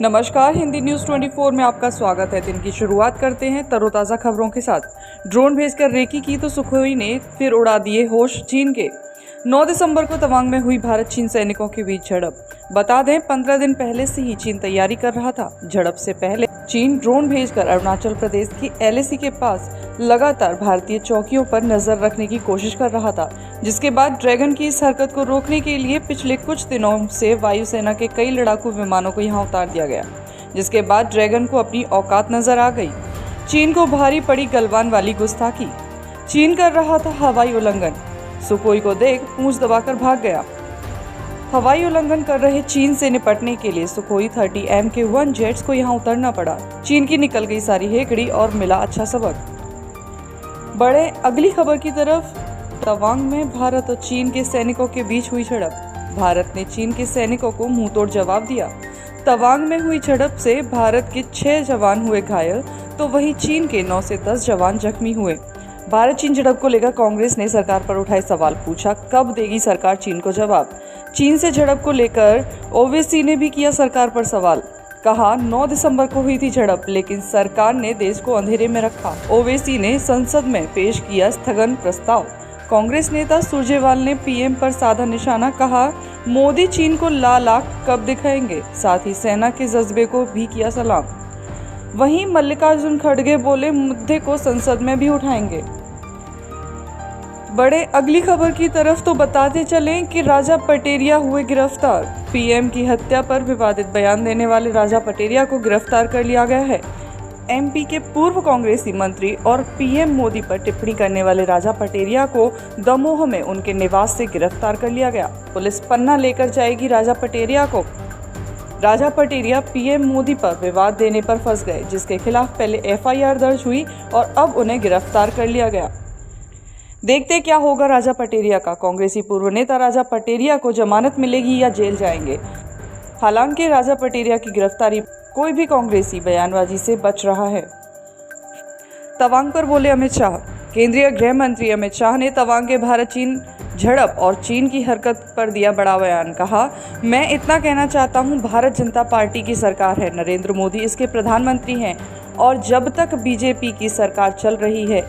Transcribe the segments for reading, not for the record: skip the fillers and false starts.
नमस्कार, हिंदी न्यूज़ 24 में आपका स्वागत है। दिन की शुरुआत करते हैं तरोताज़ा खबरों के साथ। ड्रोन भेजकर रेकी की तो सुखोई ने फिर उड़ा दिए होश चीन के। 9 दिसंबर को तवांग में हुई भारत चीन सैनिकों के बीच झड़प। बता दें, 15 दिन पहले से ही चीन तैयारी कर रहा था। झड़प से पहले चीन ड्रोन भेजकर अरुणाचल प्रदेश की LAC के पास लगातार भारतीय चौकियों पर नजर रखने की कोशिश कर रहा था, जिसके बाद ड्रैगन की इस हरकत को रोकने के लिए पिछले कुछ दिनों से वायुसेना के कई लड़ाकू विमानों को यहां उतार दिया गया, जिसके बाद ड्रैगन को अपनी औकात नजर आ गई। चीन को भारी पड़ी गलवान वाली गुस्ताखी। चीन कर रहा था हवाई उल्लंघन। सुखोई को देख पूंछ दबाकर भाग गया। हवाई उल्लंघन कर रहे चीन से निपटने के लिए सुखोई 30 MK1 जेट्स को यहां उतरना पड़ा। चीन की निकल गई सारी हेकड़ी और मिला अच्छा सबक। बढ़े अगली खबर की तरफ। तवांग में भारत और चीन के सैनिकों के बीच हुई झड़प। भारत ने चीन के सैनिकों को मुंहतोड़ जवाब दिया। तवांग में हुई झड़प से भारत के 6 जवान हुए घायल, तो वहीं चीन के 9 से 10 जवान जख्मी हुए। भारत चीन झड़प को लेकर कांग्रेस ने सरकार पर उठाए सवाल। पूछा, कब देगी सरकार चीन को जवाब। चीन से झड़प को लेकर ओवैसी ने भी किया सरकार पर सवाल। कहा, 9 दिसंबर को हुई थी झड़प, लेकिन सरकार ने देश को अंधेरे में रखा। ओवैसी ने संसद में पेश किया स्थगन प्रस्ताव। कांग्रेस नेता सुरजेवाल ने PM पर साधा निशाना। कहा, मोदी चीन को लाल आंख कब दिखाएंगे। साथ ही सेना के जज्बे को भी किया सलाम। वहीं मल्लिकार्जुन खड़गे बोले, मुद्दे को संसद में भी उठाएंगे। बढ़े अगली खबर की तरफ तो बताते चलें कि राजा पटेरिया हुए गिरफ्तार। PM की हत्या पर विवादित बयान देने वाले राजा पटेरिया को गिरफ्तार कर लिया गया है। MP के पूर्व कांग्रेसी मंत्री और PM मोदी पर टिप्पणी करने वाले राजा पटेरिया को दमोह में उनके निवास से गिरफ्तार कर लिया गया। पुलिस पन्ना लेकर जाएगी राजा पटेरिया को। राजा पटेरिया PM मोदी पर विवाद देने पर फंस गए, जिसके खिलाफ पहले FIR दर्ज हुई और अब उन्हें गिरफ्तार कर लिया गया। देखते क्या होगा राजा पटेरिया का। कांग्रेसी पूर्व नेता राजा पटेरिया को जमानत मिलेगी या जेल जाएंगे। हालांकि राजा पटेरिया की गिरफ्तारी कोई भी कांग्रेसी बयानबाजी से बच रहा है। तवांग पर बोले अमित शाह। केंद्रीय गृह मंत्री अमित शाह ने तवांग के भारत चीन झड़प और चीन की हरकत पर दिया बड़ा बयान। कहा, मैं इतना कहना चाहता हूं, भारत जनता पार्टी की सरकार है, नरेंद्र मोदी इसके प्रधानमंत्री हैं और जब तक BJP की सरकार चल रही है,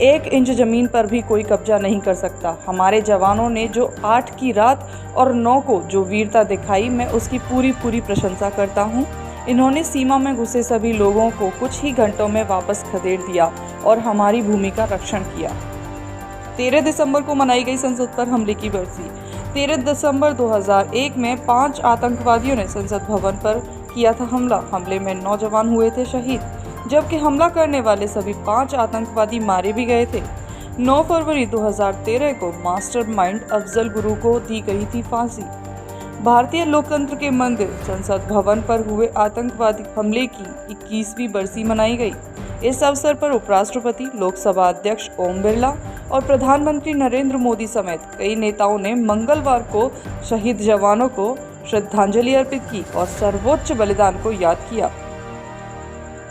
1 इंच जमीन पर भी कोई कब्जा नहीं कर सकता। हमारे जवानों ने जो 8 की रात और 9 को जो वीरता दिखाई, मैं उसकी पूरी प्रशंसा करता हूं। इन्होंने सीमा में घुसे सभी लोगों को कुछ ही घंटों में वापस खदेड़ दिया और हमारी भूमि का रक्षण किया। 13 दिसंबर को मनाई गई संसद पर हमले की बरसी। 13 दिसंबर 2001 में 5 आतंकवादियों ने संसद भवन पर किया था हमला। हमले में 9 जवान हुए थे शहीद, जबकि हमला करने वाले सभी 5 आतंकवादी मारे भी गए थे। 9 फरवरी 2013 को मास्टरमाइंड अफजल गुरु को दी गई थी फांसी। भारतीय लोकतंत्र के मंदिर संसद भवन पर हुए आतंकवादी हमले की 21वीं बरसी मनाई गई। इस अवसर पर उपराष्ट्रपति, लोकसभा अध्यक्ष ओम बिरला और प्रधानमंत्री नरेंद्र मोदी समेत कई नेताओं ने मंगलवार को शहीद जवानों को श्रद्धांजलि अर्पित की और सर्वोच्च बलिदान को याद किया।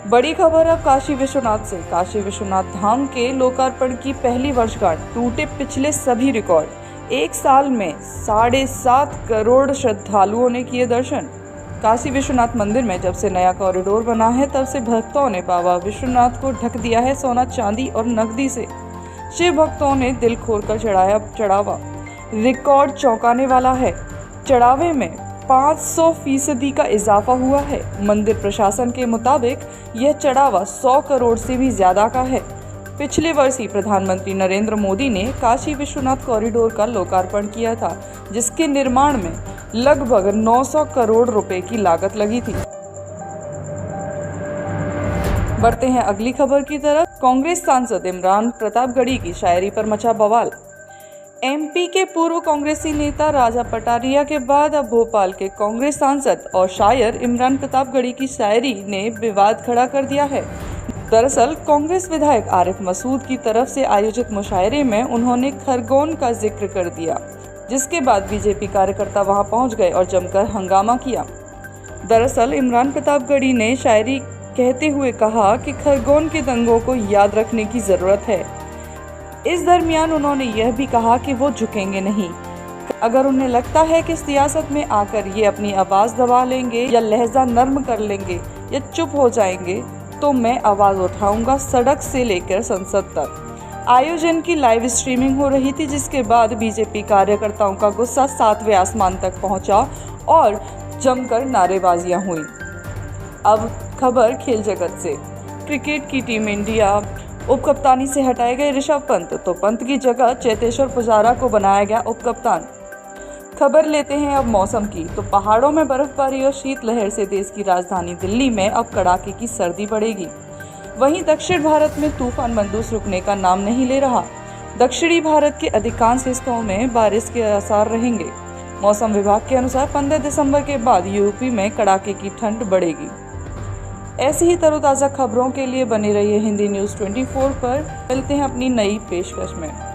बड़ी खबर अब काशी विश्वनाथ से। काशी विश्वनाथ धाम के लोकार्पण की पहली वर्षगांठ, टूटे पिछले सभी रिकॉर्ड। एक साल में 7.5 करोड़ श्रद्धालुओं ने किए दर्शन। काशी विश्वनाथ मंदिर में जब से नया कॉरिडोर बना है, तब से भक्तों ने बाबा विश्वनाथ को ढक दिया है सोना, चांदी और नकदी से। शिव भक्तों ने दिल खोलकर चढ़ाया चढ़ावा। रिकॉर्ड चौंकाने वाला है। चढ़ावे में 500% का इजाफा हुआ है। मंदिर प्रशासन के मुताबिक यह चढ़ावा 100 करोड़ से भी ज्यादा का है। पिछले वर्ष ही प्रधानमंत्री नरेंद्र मोदी ने काशी विश्वनाथ कॉरिडोर का लोकार्पण किया था, जिसके निर्माण में लगभग 900 करोड़ रुपए की लागत लगी थी। बढ़ते हैं अगली खबर की तरफ। कांग्रेस सांसद इमरान प्रतापगढ़ी की शायरी पर मचा बवाल। MP के पूर्व कांग्रेसी नेता राजा पटारिया के बाद अब भोपाल के कांग्रेस सांसद और शायर इमरान प्रतापगढ़ी की शायरी ने विवाद खड़ा कर दिया है। दरअसल कांग्रेस विधायक आरिफ मसूद की तरफ से आयोजित मुशायरे में उन्होंने खरगोन का जिक्र कर दिया, जिसके बाद BJP कार्यकर्ता वहां पहुंच गए और जमकर हंगामा किया। दरअसल इमरान प्रतापगढ़ी ने शायरी कहते हुए कहा कि खरगोन के दंगों को याद रखने की जरूरत है। इस दरमियान उन्होंने यह भी कहा कि वो झुकेंगे नहीं। अगर उन्हें लगता है कि सियासत में आकर ये अपनी आवाज़ दबा लेंगे या लहजा नर्म कर लेंगे या चुप हो जाएंगे, तो मैं आवाज़ उठाऊंगा सड़क से लेकर संसद तक। आयोजन की लाइव स्ट्रीमिंग हो रही थी, जिसके बाद बीजेपी कार्यकर्ताओं का गुस्सा 7वें आसमान तक पहुंचा और जमकर नारेबाजियां हुई। अब खबर खेल जगत से। क्रिकेट की टीम इंडिया उपकप्तानी से हटाए गए ऋषभ पंत, तो पंत की जगह चेतेश्वर पुजारा को बनाया गया उपकप्तान। खबर लेते हैं अब मौसम की। तो पहाड़ों में बर्फबारी और शीतलहर से देश की राजधानी दिल्ली में अब कड़ाके की सर्दी बढ़ेगी। वहीं दक्षिण भारत में तूफान मंदूस रुकने का नाम नहीं ले रहा। दक्षिणी भारत के अधिकांश हिस्सों में बारिश के आसार रहेंगे। मौसम विभाग के अनुसार 15 दिसंबर के बाद यूपी में कड़ाके की ठंड बढ़ेगी। ऐसी ही तरोताज़ा खबरों के लिए बने रहिए हिंदी न्यूज़ 24 पर। मिलते हैं अपनी नई पेशकश में।